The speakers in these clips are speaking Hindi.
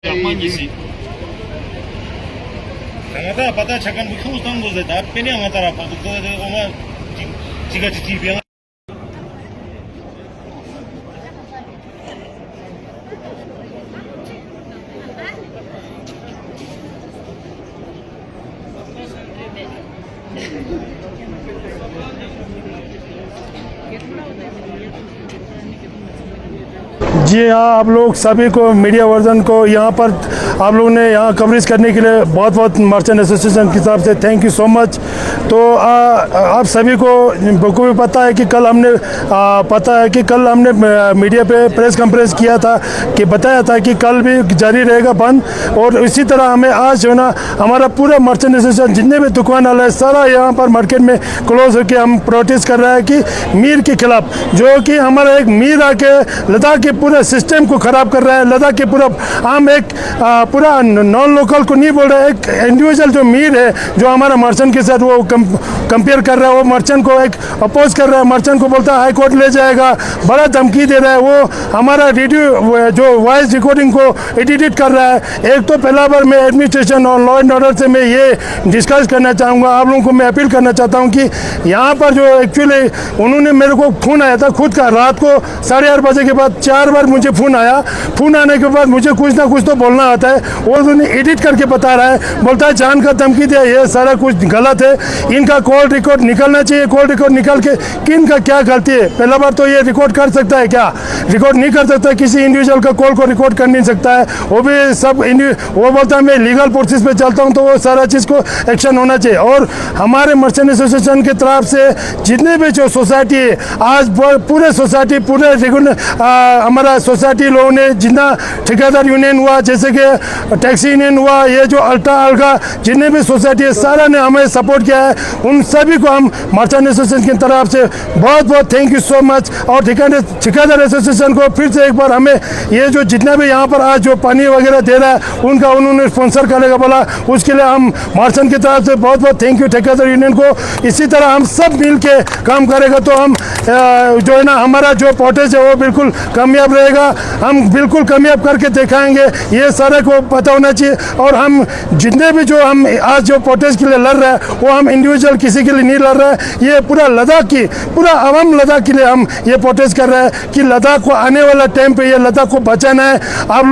Yapmancısı. Kanada pada çakan bir kuştan gözde da beni anlatara patukta da ona tiga tiga जी हाँ, आप लोग सभी को मीडिया वर्जन को यहाँ पर आप लोगों ने यहाँ कवरेज करने के लिए बहुत बहुत मर्चेंट एसोसिएशन की तरफ से थैंक यू सो मच। तो आप सभी को भी पता है कि कल हमने मीडिया पे प्रेस कॉन्फ्रेंस किया था कि बताया था कि कल भी जारी रहेगा बंद। और इसी तरह हमें आज जो ना हमारा पूरा मर्चेंट एसोसिएशन जितने भी दुकान वाला है सारा यहाँ पर मार्केट में क्लोज होकर हम प्रोटेस्ट कर रहे हैं कि मीर के खिलाफ, जो कि हमारा एक मीर आके लद्दाख के पूरे सिस्टम को ख़राब कर रहा है। लद्दाख के पूरा हम एक पूरा नॉन लोकल को नहीं बोल रहे, एक इंडिविजुअल जो मीर है जो हमारा मर्चेंट के साथ वो कंपेयर कर रहा है, वो मर्चेंट को एक अपोज कर रहा है, मर्चेंट को बोलता है हाई कोर्ट ले जाएगा, बड़ा धमकी दे रहा है। वो हमारा रेडियो जो वॉइस रिकॉर्डिंग को एडिट कर रहा है। एक तो पहला बार मैं एडमिनिस्ट्रेशन और लॉ एंड ऑर्डर से मैं ये डिस्कस करना चाहूँगा, आप लोगों को मैं अपील करना चाहता हूँ कि यहाँ पर जो एक्चुअली उन्होंने मेरे को फ़ोन आया था खुद का, रात को 8:30 बजे के बाद 4 बार मुझे फ़ोन आया। फ़ोन आने के बाद मुझे कुछ ना कुछ तो बोलना आता है और उन्होंने एडिट करके बता रहा है, बोलता है जान का धमकी दिया, ये सारा कुछ गलत है, इनका कॉल रिकॉर्ड निकलना चाहिए। कॉल रिकॉर्ड निकल के किन का क्या गलती है? पहला बार तो ये रिकॉर्ड कर सकता है क्या? रिकॉर्ड नहीं कर सकता, किसी इंडिविजुअल का कॉल को रिकॉर्ड कर नहीं सकता है। वो भी सब वो बोलता है मैं लीगल प्रोसेस पे चलता हूँ, तो वो सारा चीज़ को एक्शन होना चाहिए। और हमारे मर्चेंट एसोसिएशन की तरफ से जितने भी जो सोसाइटी है आज पूरे सोसाइटी पूरे हमारा सोसाइटी लोगों ने जितना ठेकेदार यूनियन हुआ, जैसे कि टैक्सी यूनियन हुआ, ये जो अल्टा अलगा जितने भी सोसाइटी है सारा ने हमें सपोर्ट किया है। उन सभी को हम मर्चेंट एसोसिएशन की तरफ से बहुत बहुत थैंक यू सो मच। और ठेकेदार एसोसिएशन को फिर से एक बार हमें ये जो जितना भी यहाँ पर आज जो पानी वगैरह दे रहा है उनका उन्होंने स्पॉन्सर करेगा बोला, उसके लिए हम मर्चेंट की तरफ से बहुत बहुत थैंक यू ठेकेदार यूनियन को। इसी तरह हम सब मिल के काम करेगा तो हम जो है ना हमारा जो प्रोटेस्ट है वो बिल्कुल कामयाब रहेगा। हम बिल्कुल कामयाब करके दिखाएंगे, ये सारे को पता होना चाहिए। और हम जितने भी जो हम आज जो प्रोटेस्ट के लिए लड़ रहे हैं वो हम इंडिविजुअल किसी के लिए नहीं लड़ रहे हैं, ये पूरा लद्दाख की पूरा अवाम लद्दाख के लिए हम ये प्रोटेस्ट कर रहे हैं कि लद्दाख को आने वाला टाइम पे ये लद्दाख को बचाना है। आप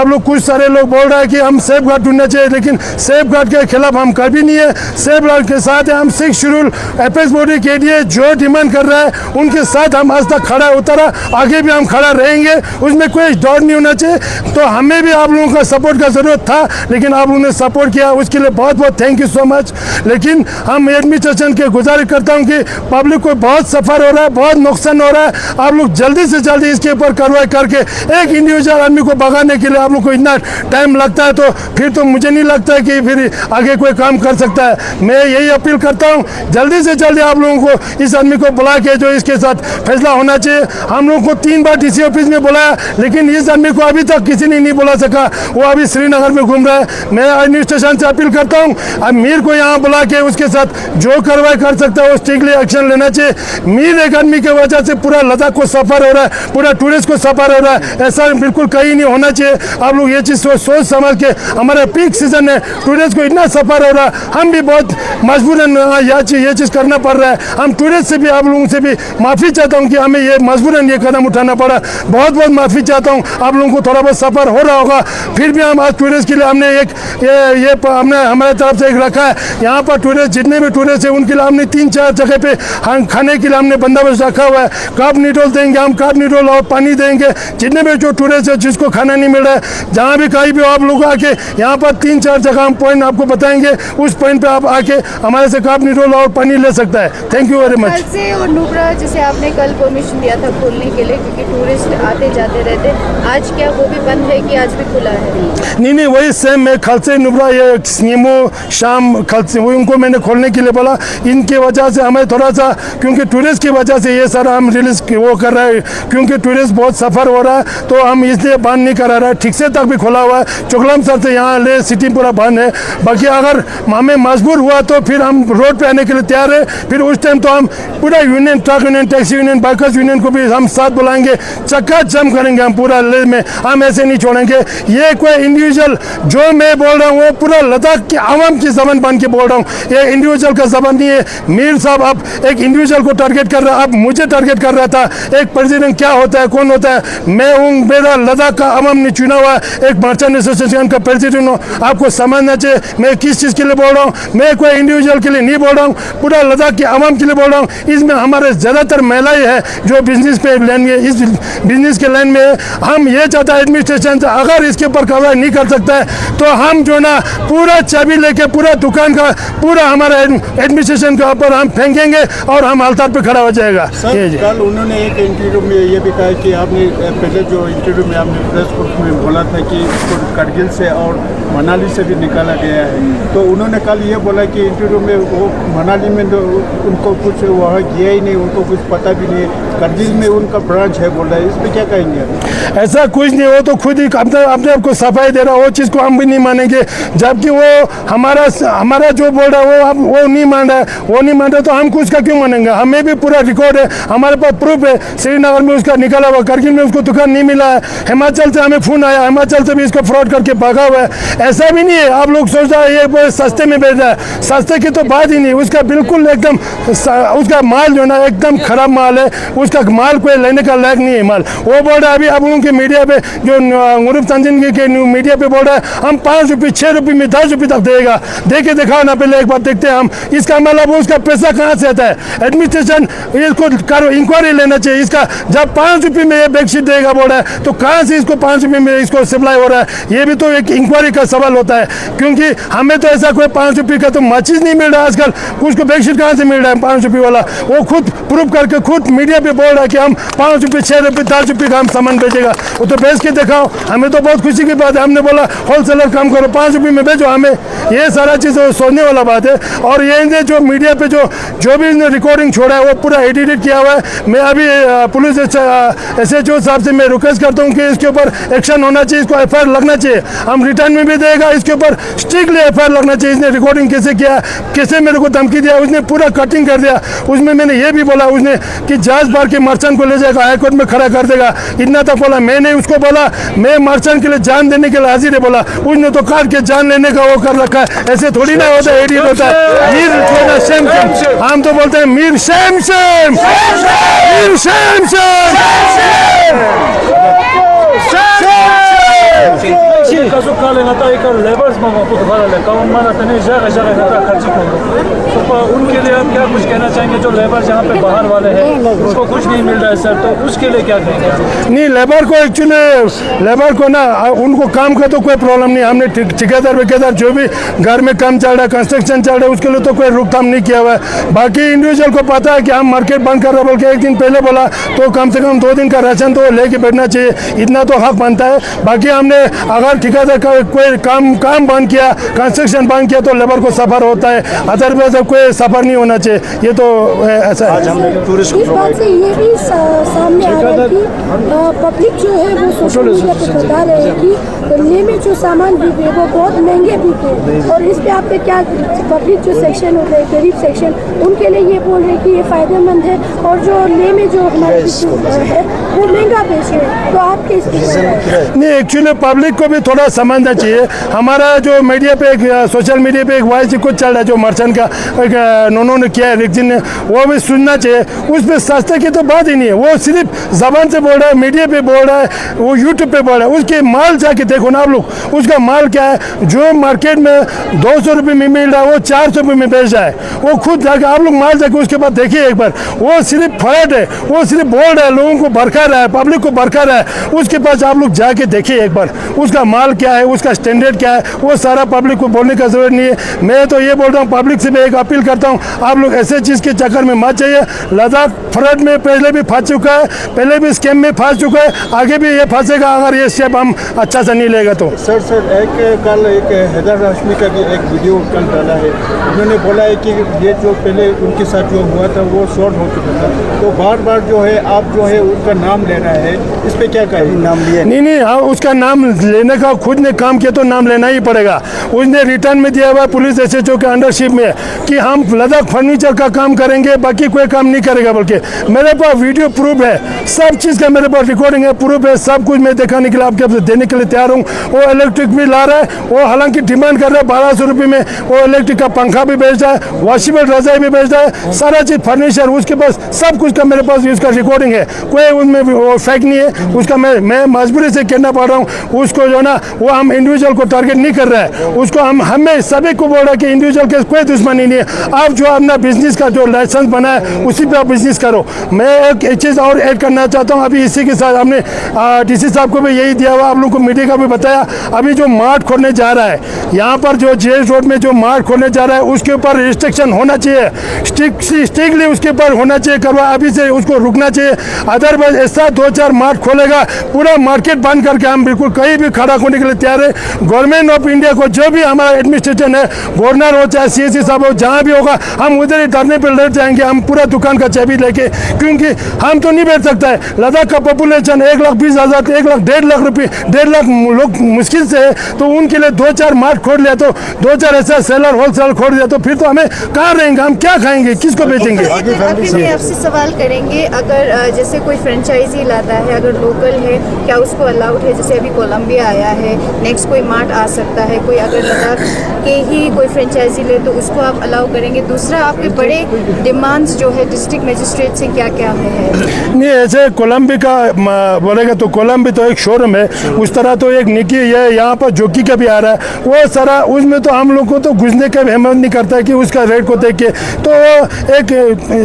लोग कुछ सारे लोग बोल रहे हैं कि हम सेफ गार्ड ढूंढना चाहिए, लेकिन सेफ गार्ड के खिलाफ हम कभी नहीं है। सेफ गार्ड के साथ हम 6 शेड्यूल एपेक्स बॉडी के लिए जो डिमांड कर रहा है उनके साथ हम आज तक खड़ा उतरा, आगे भी हम खड़ा रहेंगे, उसमें कोई डर नहीं होना चाहिए। तो हमें भी आप लोगों का सपोर्ट का ज़रूरत था, लेकिन आप लोगों ने सपोर्ट किया, उसके लिए बहुत बहुत थैंक यू सो मच। लेकिन हम एडमिनिस्ट्रेशन के गुजारिश करता हूं कि पब्लिक को बहुत सफ़र हो रहा है, बहुत नुकसान हो रहा है, आप लोग जल्दी से जल्दी इसके ऊपर कार्रवाई करके एक इंडिविजुअल आदमी को भगाने के लिए आप लोग को इतना टाइम लगता है तो फिर तो मुझे नहीं लगता है कि फिर आगे कोई काम कर सकता है। मैं यही अपील करता हूँ जल्दी से जल्दी आप लोगों को इस आदमी को बुला के जो इसके साथ फैसला होना चाहिए। हम लोग को 3 बार डीसी ऑफिस में बुलाया, लेकिन इस आदमी को अभी तक किसी ने नहीं बुला सका, वो अभी श्रीनगर में घूम रहा है। मैं एडमिनिस्ट्रेशन से अपील करता हूँ अब मीर को यहाँ बुला के उसके साथ जो कार्रवाई कर सकता है वो स्ट्रिक्टली एक्शन लेना चाहिए। मीर एक आदमी की वजह से पूरा लद्दाख को सफ़र हो रहा है, पूरा टूरिस्ट को सफ़र हो रहा है, ऐसा बिल्कुल कहीं नहीं होना चाहिए। आप लोग ये चीज़ सोच समझ के, हमारा पीक सीजन है, टूरिस्ट को इतना सफ़र हो रहा है, हम भी बहुत मजबूरन ये चीज़ करना पड़ रहा है। हम टूरिस्ट से भी आप लोगों से भी माफ़ी चाहता हूँ कि हमें ये मजबूरन ये कदम उठाना पड़ा, बहुत बहुत माफ़ी चाहता हूँ। आप लोगों को थोड़ा बहुत सफ़र हो रहा होगा, फिर भी हम आज टूरिस्ट के लिए हमने हमने हमारे तरफ से एक रखा है। यहाँ पर टूरिस्ट जितने भी टूरिस्ट हैं उनके लिए हमने 3-4 जगह पे खाने के लिए हमने बंदोबस्त रखा हुआ है। कप नूडल देंगे हम, कप नूडल और पानी देंगे जितने भी जो टूरिस्ट है जिसको खाना नहीं मिल रहा है। जहाँ भी कहीं भी आप लोग आके यहाँ पर 3-4 जगह हम पॉइंट आपको बताएंगे, उस पॉइंट पे आप आके हमारे से कप नूडल और पानी ले सकता है। Thank you very much. से और नुब्रा जैसे आपने कल परमिशन दिया था खोलने के लिए क्योंकि टूरिस्ट आते जाते रहते, आज क्या वो भी बंद है कि आज भी खुला है? नहीं वही सेम मैं खलसे नुब्रा ये स्नीमो शाम खलसे वो उनको मैंने खोलने के लिए बोला। इनकी वजह से हमें थोड़ा सा क्योंकि टूरिस्ट की वजह से ये सारा हम रिलीज वो कर रहे हैं, क्योंकि टूरिस्ट बहुत सफ़र हो रहा है तो हम इसलिए बंद नहीं करा रहे हैं। ठीक से तक भी खुला हुआ है, चोकलाम सर से यहाँ ले सिटी पूरा बंद है। बाकी अगर हमें मजबूर हुआ तो फिर हम रोड पे आने के लिए तैयार है। फिर उस टाइम तो हम पूरा union, truck union, taxi union, bikers union को भी हम साथ बुलाएंगे, चक्कर चक्का जम करेंगे हम पूरा लेह में, हम ऐसे नहीं छोड़ेंगे। ये कोई इंडिविजुअल जो मैं बोल रहा हूँ वो पूरा लद्दाख की आवाम की जबान बन के बोल रहा हूँ, ये इंडिविजुअल का जबान नहीं है। मीर साहब अब एक इंडिविजुअल को टारगेट कर रहा, अब मुझे टारगेट कर रहा था। एक प्रेसिडेंट क्या होता है, कौन होता है? मैं हूँ, मेरा लद्दाख का आवाम ने चुना हुआ एक मर्चेंट एसोसिएशन का प्रेसिडेंट हूँ। आपको समझना चाहिए मैं किस चीज़ के लिए बोल रहा हूँ। मैं कोई इंडिविजुअल के लिए नहीं बोल रहा हूँ, पूरा लद्दाख की आवाम के लिए बोल रहा हूँ। इसमें हमारे ज़्यादातर महिलाएं हैं जो बिजनेस पे लाइन में, इस बिजनेस के लाइन में हम ये चाहता है एडमिनिस्ट्रेशन से अगर इसके ऊपर कार्रवाई नहीं कर सकता है तो हम जो ना पूरा चाबी लेके पूरा दुकान का पूरा हमारा एडमिनिस्ट्रेशन के ऊपर हम फेंकेंगे और हम हड़ताल पे खड़ा हो जाएगा। सर कल उन्होंने एक इंटरव्यू में ये भी कहा कि आपने पहले जो इंटरव्यू में आपने प्रेस कॉन्फ्रेंस में बोला था कि इसको करगिल से और मनाली से भी निकाला गया है, तो उन्होंने कल ये बोला कि इंटरव्यू में वो मनाली में तो उनको कुछ वहाँ गया ही नहीं, उनको कुछ पता भी नहीं, करगिल में उनका ब्रांच है बोल रहा है। इस पर क्या कहेंगे? ऐसा कुछ नहीं, वो तो खुद ही अपने आपको सफाई दे रहा है, वो चीज़ को हम भी नहीं मानेंगे। जबकि वो हमारा जो बोल रहा है वो नहीं मान रहा है, वो नहीं मान रहा तो हम कुछ का क्यों मानेंगे? हमें भी पूरा रिकॉर्ड है, हमारे पास प्रूफ है। श्रीनगर में उसका निकाला हुआ, करगिल में उसको दुकान नहीं मिला है, हिमाचल से हमें फ़ोन आया, हिमाचल से भी इसको फ्रॉड करके भागा हुआ है। ऐसा भी नहीं है आप लोग सोच रहे हैं ये सस्ते में बेच रहा है, सस्ते की तो बात ही नहीं। उसका बिल्कुल एकदम उसका माल जो ना एकदम खराब माल है, उसका माल कोई लेने का लायक नहीं है माल। वो बोल रहा है अभी अब उनके मीडिया पे जो गुरूप तंजीन के मीडिया पे बोल रहा है हम 5 रुपये 6 रुपये में 10 रुपये तक देगा। दे के दिखाओ ना, पहले एक बार देखते हैं हम। इसका मतलब उसका पैसा कहाँ से आता है? एडमिनिस्ट्रेशन इसको करो, इंक्वायरी लेना चाहिए इसका। जब 5 रुपये में ये बेडशीट देगा बोल रहा है तो कहाँ से इसको 5 रुपये में इसको सप्लाई हो रहा है? ये भी तो एक इंक्वायरी का सवाल होता है, क्योंकि हमें तो ऐसा कोई 5 रुपये का तो माचिस नहीं मिल रहा आजकल। उसको बेडशीट कहाँ से मिल रहा है 5 रुपये वाला? वो खुद प्रूव करके खुद मीडिया पे बोल रहा है कि हम 5 रुपये 6 रुपये 10 रुपये का हम सामान बेचेगा। वो तो बेच के दिखाओ, हमें तो बहुत खुशी की बात है। हमने बोला होलसेलर काम करो, 5 रुपये में बेचो हमें। ये सारा चीज़ सोचने वाला बात है। और ये जो मीडिया पे जो भी इसने रिकॉर्डिंग छोड़ा है वो पूरा एडिट किया हुआ है। मैं अभी पुलिस SHO साहब से मैं रिक्वेस्ट करता हूँ कि इसके ऊपर एक्शन होना चाहिए, इसको FIR लगना चाहिए। हम रिटर्न में भी देगा, इसके ऊपर स्ट्रिक्टली FIR लगना चाहिए। इसने रिकॉर्डिंग कैसे किया, कैसे मेरे को धमकी दिया, उसने पूरा कटिंग कर दिया। उसमें मैंने ये भी बोला उसने कि जांच बार के मर्चेंट को ले जाएगा, हाईकोर्ट में खड़ा कर देगा, इतना तक बोला। मैंने उसको बोला मैं मर्चेंट के लिए जान देने के लिए हाजिर है बोला, उसने तो काट के जान लेने का वो कर रखा है। ऐसे थोड़ी ना होता है, एडिट होता है। मीर शेम शेम, हम तो बोलते हैं Mir Shem Shem, Mir Shem Shem. उनके लिए आप क्या कुछ कहना चाहेंगे? जो लेबर जहाँ पे बाहर वाले हैं उसको कुछ नहीं मिल रहा है सर, तो उसके लिए क्या कहेंगे? नहीं, लेबर को एक्चुअली लेबर को ना उनको काम का तो कोई प्रॉब्लम नहीं। हमने ठेकेदार वेकेदार जो भी घर में काम चल रहा है, कंस्ट्रक्शन चल रहा है, उसके लिए तो कोई रोकथाम नहीं किया हुआ है। बाकी इंडिविजुअल को पता है कि हम मार्केट बंद कर रहे बोल के एक दिन पहले बोला तो कम से कम 2 दिन का राशन तो लेके बैठना चाहिए, इतना तो हक बनता है। बाकी हमने अगर ठेकेदार का कोई काम बंद किया, कंस्ट्रक्शन बंद किया तो लेबर को सफ़र होता है, अदरवाइज कोई सफ़र नहीं होना चाहिए। ये तो ऐसा है। इस बात से ये भी सामने आ रहा है कि पब्लिक जो है वो सोशल मीडिया पर बता रहे हैं कि लेह में जो सामान बिके वो बहुत महंगे बिके, और इस पे आपके क्या पब्लिक जो सेक्शन होता है, गरीब सेक्शन, उनके लिए ये बोल रहे हैं कि ये फ़ायदेमंद है, और जो लेह में जो हमारे है वो महंगा बेच रहे हैं। तो आपके इस नहीं, एक्चुअली पब्लिक को भी थोड़ा समझना चाहिए। हमारा जो मीडिया पे सोशल मीडिया पे एक वॉइस कुछ चल रहा है जो मर्चेंट का उन्होंने किया है रिक्जिन ने, वो भी सुनना चाहिए। उस पर सस्ते की तो बात ही नहीं है, वो सिर्फ जबान से बोल रहा है, मीडिया पे बोल रहा है, वो यूट्यूब पे बोल रहा है। उसके माल जाके देखो ना आप लोग, उसका माल क्या है। जो मार्केट में 200 रुपये में मिल रहा है वो 400 रुपये में बेच रहा है। वो खुद जाके आप लोग माल जाके उसके बाद देखिए एक बार। वो सिर्फ फ्रॉड है, वो सिर्फ बोल रहा है, लोगों को भड़का रहा है, पब्लिक को भड़का रहा है। उसके पास आप लोग जाके देखिए एक बार, उसका माल क्या है, उसका स्टैंडर्ड क्या है, वो सारा पब्लिक को बोलने का जरूरत नहीं है। मैं तो ये बोल रहा हूँ पब्लिक से मैं एक अपील करता हूँ, आप लोग ऐसे चीज़ के चक्कर में मत जाइए। लद्दाख फ्रॉड में पहले भी फंस चुका है, पहले भी स्कैम में फंस चुका है, आगे भी ये फंसेगा अगर ये स्टेप हम अच्छा से नहीं लेगा तो। सर कल एक हैदर हाशमी का भी एक वीडियो कल डाला है, उन्होंने बोला है कि ये जो पहले उनके साथ जो हुआ था वो शॉर्ट हो चुका था, तो बार बार जो है आप जो है उनका नाम ले रहा है, इस पर क्या कहें? नाम लिया नहीं, हाँ उसका नाम नाम लेने का खुद ने काम किया तो नाम लेना ही पड़ेगा। उसने रिटर्न में दिया हुआ पुलिस SHO के अंडरशिप में कि हम लद्दाख फर्नीचर का काम करेंगे, बाकी कोई काम नहीं करेगा। बल्कि मेरे पास वीडियो प्रूफ है, सब चीज़ का मेरे पास रिकॉर्डिंग है, प्रूफ है, सब कुछ मैं दिखाने के लिए आपके देने के लिए तैयार हूँ। वो इलेक्ट्रिक भी ला रहा है, वो हालांकि डिमांड कर रहा है 1200 रुपये में, वो इलेक्ट्रिक का पंखा भी बेच रहा है, वॉशेबल रजाई भी बेच रहा है, सारा चीज़ फर्नीचर उसके पास सब कुछ का मेरे पास उसका रिकॉर्डिंग है, कोई उनमें वो फेक नहीं है। उसका मैं मजबूरी से कहना पड़ रहा हूँ उसको जो ना वो हम इंडिविजुअल को टारगेट नहीं कर रहा है, उसको हमें सभी को बोल रहा है कि इंडिविजुअल के कोई दुश्मनी नहीं है। आप जो अपना बिजनेस का जो लाइसेंस बना है उसी पे आप बिजनेस करो। मैं एक चीज़ और ऐड करना चाहता हूँ, अभी इसी के साथ हमने DC साहब को भी यही दिया हुआ, आप लोगों को मीडिया का भी बताया। अभी जो मार्ट खोलने जा रहा है यहाँ पर, जो GH रोड में जो मार्ट खोलने जा रहा है उसके ऊपर रिस्ट्रिक्शन होना चाहिए, स्ट्रिक्टली उसके ऊपर होना चाहिए, करवा अभी से उसको रुकना चाहिए। अदरवाइज ऐसा 2-4 मार्ट खोलेगा, पूरा मार्केट बंद करके हम बिल्कुल कहीं भी खड़ा होने के लिए तैयार है। गवर्नमेंट ऑफ इंडिया को जो भी हमारा एडमिनिस्ट्रेशन है, गवर्नर हो चाहे CSC साहब हो, जहाँ भी होगा हम उधर ही धरने पर लेट जाएंगे, हम पूरा दुकान का चाबी लेके, क्योंकि हम तो नहीं बैठ सकता है। लद्दाख का पॉपुलेशन 1,20,000 1,00,000 1.5 लाख लोग मुश्किल से है, तो उनके लिए 2-4 मार्ट खोल लिया, तो 2-4 ऐसा सेलर होलसेल खोल दिया, तो फिर तो हमें कहाँ रहेंगे, हम क्या खाएंगे, किसको बेचेंगे। आखिर में आपसे सवाल करेंगे, अगर जैसे कोई फ्रेंचाइजी लाता है, अगर लोकल है क्या उसको अलाउड है? जैसे अभी कोलंबिया आया है, नेक्स्ट कोई मार्ट आ सकता है, कोई अगर लद्दाख के ही कोई फ्रेंचाइजी ले तो उसको आप अलाउ करेंगे? दूसरा, आपके बड़े डिमांड्स जो है डिस्ट्रिक्ट मजिस्ट्रेट से क्या क्या है? नहीं, ऐसे कोलंबी का बोलेगा तो कोलंबी तो एक शोरूम है, उस तरह तो एक निकी है, यहाँ पर जोकी का भी आ रहा है, वो सारा उसमें तो हम लोग को तो घुसने का हिम्मत नहीं करता है कि उसका रेट को देख के, तो एक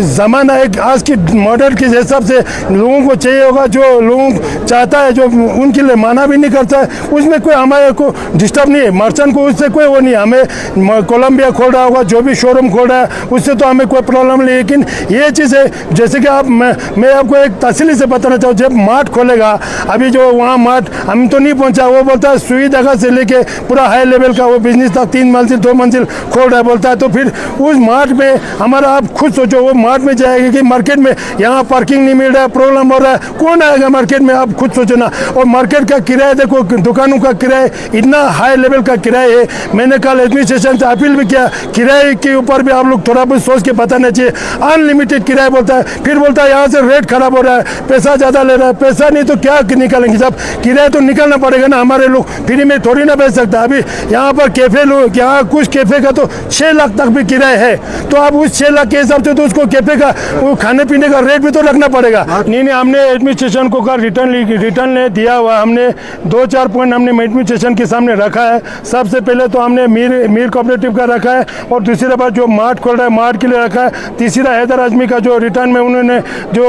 ज़माना एक आज की मॉडल के हिसाब से लोगों को चाहिए होगा, जो लोग चाहता है, जो उनके लिए माना भी नहीं करता है, उसमें कोई हमारे को डिस्टर्ब नहीं है। मर्चेंट को उससे कोई वो नहीं, हमें कोलंबिया खोल रहा होगा, जो भी शोरूम खोल रहा है उससे तो हमें कोई प्रॉब्लम नहीं। लेकिन ये चीज़ है, जैसे कि मैं आपको एक तसल्ली से बताना चाहूँ, जब मार्ट खोलेगा, अभी जो वहाँ मार्ट हम तो नहीं पहुँचा, वो बोलता है सुई जगह से लेके पूरा हाई लेवल का वो बिजनेस था, 3 मंजिल 2 मंजिल खोल रहा है बोलता है, तो फिर उस मार्ट में हमारा आप खुद सोचो, वो मार्ट में जाएगा कि मार्केट में यहाँ पार्किंग नहीं मिल रहा है, प्रॉब्लम हो रहा है, कौन आएगा मार्केट में, आप खुद सोचो ना। और मार्केट का किराया देखो, दुकानों का किराया इतना हाई लेवल का किराया है। मैंने कल एडमिनिस्ट्रेशन से अपील भी किया, किराए के ऊपर भी आप लोग थोड़ा बहुत सोच के बताना चाहिए। अनलिमिटेड किराया बोलता है, फिर बोलता है यहाँ से रेट खराब हो रहा है, पैसा ज़्यादा ले रहा है, पैसा नहीं तो क्या निकालेंगे, जब किराया तो निकालना पड़ेगा ना, हमारे लोग फ्री में थोड़ी ना बेच सकता। अभी यहाँ पर कैफे लोग, यहाँ कुछ कैफे का तो 6 लाख तक भी किराया है, तो अब उस 6 लाख के हिसाब से तो उसको कैफे का वो खाने पीने का रेट भी तो रखना पड़ेगा। नहीं, हमने एडमिनिस्ट्रेशन को का रिटर्न ने दिया हुआ, हमने 2-4 पॉइंट हमने एडमिनिस्ट्रेशन के सामने रखा है। सबसे पहले तो हमने मीर कोऑपरेटिव का रखा है, और दूसरा बात जो मार्ट खोल रहा है मार्ट के लिए रखा है। तीसरा हैदर आजमी का जो रिटर्न में उन्होंने जो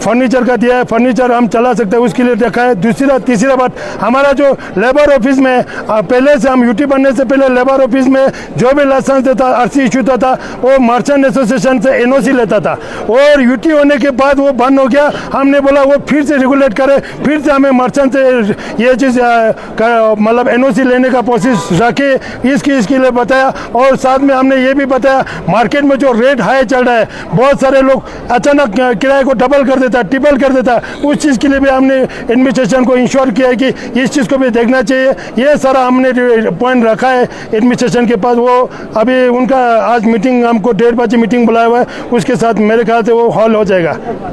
फर्नीचर का दिया है, फर्नीचर हम चला सकते हैं उसके लिए रखा है। तीसरा बात हमारा जो लेबर ऑफिस में पहले से हम यूटी बनने से पहले लेबर ऑफिस में जो भी लाइसेंस देता, RC इशू होता था, वो मर्चेंट एसोसिएशन से NOC लेता था, और यूटी होने के बाद वो बंद हो गया। हमने बोला वो फिर से रेगुलेट करे, फिर से हमें मर्चेंट से ये चीज़ मतलब NOC लेने का प्रोसेस रखे, इसके लिए बताया। और साथ में हमने ये भी बताया, मार्केट में जो रेट हाई चल रहा है, बहुत सारे लोग अचानक किराए को डबल कर देता, ट्रिपल कर देता, उस चीज़ के लिए भी हमने एडमिनिस्ट्रेशन को इंश्योर किया है कि इस चीज़ को भी देखना चाहिए। ये सारा हमने पॉइंट रखा है एडमिनिस्ट्रेशन के पास। वो अभी उनका आज मीटिंग, हमको 1:30 बजे मीटिंग बुलाया हुआ है, उसके साथ मेरे ख्याल से वो हॉल हो जाएगा।